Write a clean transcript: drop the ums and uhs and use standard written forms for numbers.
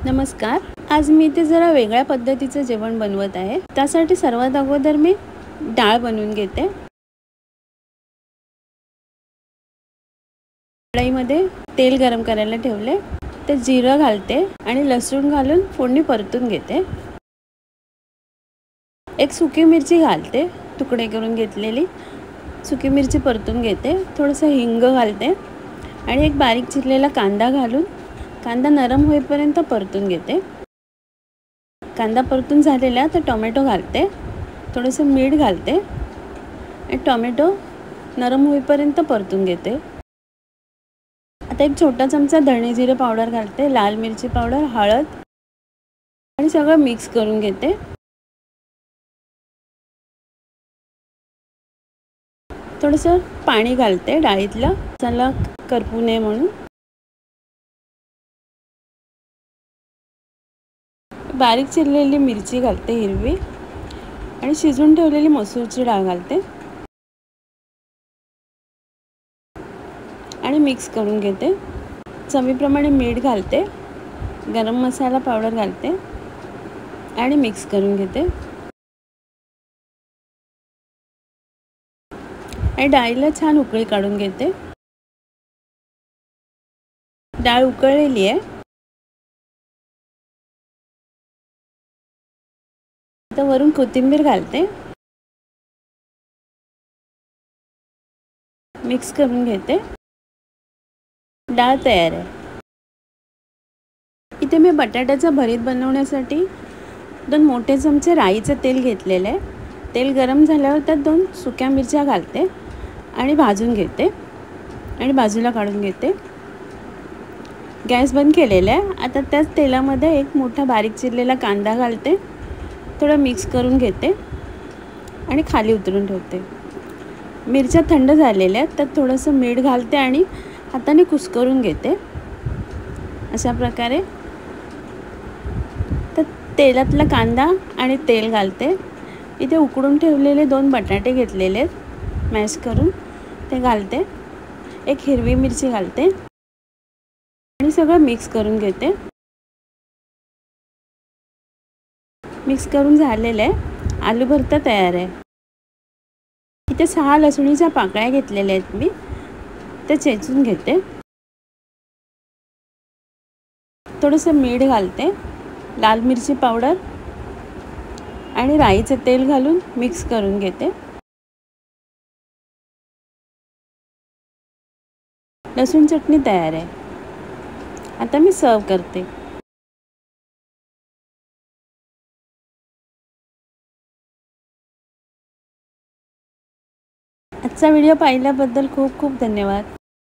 नमस्कार. आज मी इथे जरा वेगळ्या पद्धतीचं जेवण बनवत आहे. त्यासाठी सर्वात अगोदर मी डाळ बनवून घेते. कढईमध्ये तेल गरम करायला ठेवले. ते जिरं घालते आणि लसूण घालून फोडणी परतून घेते. एक सुकी मिरची घालते, तुकडे करून घेतलेली. सुकी मिरची परतून घेते. थोडंसं हिंग घालते आणि एक बारीक चिरलेला कांदा घालून कांदा नरम होईपर्यंत परतून घेते. कांदा परतून झालेला तर टोमॅटो घालते. थोडंसं मीठ घालते आणि टोमॅटो नरम होईपर्यंत परतून घेते. आता एक छोटा चमचा धणे जिरे पावडर घालते, लाल मिरची पावडर, हळद आणि सगळं मिक्स करून घेते. थोडंसं पाणी घालते डाळीतलं, मसाला करपू नये म्हणून. बारीक चिरलेली मिरची घालते हिरवी आणि शिजवून ठेवलेली मसूरची डाळ घालते आणि मिक्स करून घेते. चवीप्रमाणे मीठ घालते, गरम मसाला पावडर घालते आणि मिक्स करून घेते. आणि डाळीला छान उकळी काढून घेते. डाळ उकळलेली आहे. आता वरून कोथिंबीर घालते, मिक्स करून घेते. डाळ तयार आहे. इथे मी बटाट्याचं भरीत बनवण्यासाठी 2 मोठे चमचे राईचं तेल घेतलेलं आहे. तेल गरम झाल्यावर त्यात 2 सुक्या मिरच्या घालते आणि भाजून घेते आणि बाजूला काढून घेते. गॅस बंद केलेला आहे. आता त्याच तेलामध्ये एक मोठा बारीक चिरलेला कांदा घालते, थोडं मिक्स करून घेते आणि खाली उतरून ठेवते. मिरच्या थंड झालेल्या आहेत, त्यात थोडंसं मीठ घालते आणि हाताने कुस्करून घेते. अशा प्रकारे तर तेलातला कांदा आणि तेल घालते. इथे उकडून ठेवलेले 2 बटाटे घेतलेले आहेत, मॅश करून ते घालते. एक हिरवी मिरची घालते आणि सगळं मिक्स करून घेते. मिक्स करून झालेलं आहे. आलू भरता तयार आहे. इथे 6 लसणीच्या पाकळ्या घेतलेल्या आहेत मी, ते चेचून घेते. थोडंसं मीठ घालते, लाल मिरची पावडर आणि राईचं तेल घालून मिक्स करून घेते. लसूण चटणी तयार आहे. आता मी सर्व करते. आजचा व्हिडिओ पाहिल्याबद्दल खूप खूप धन्यवाद.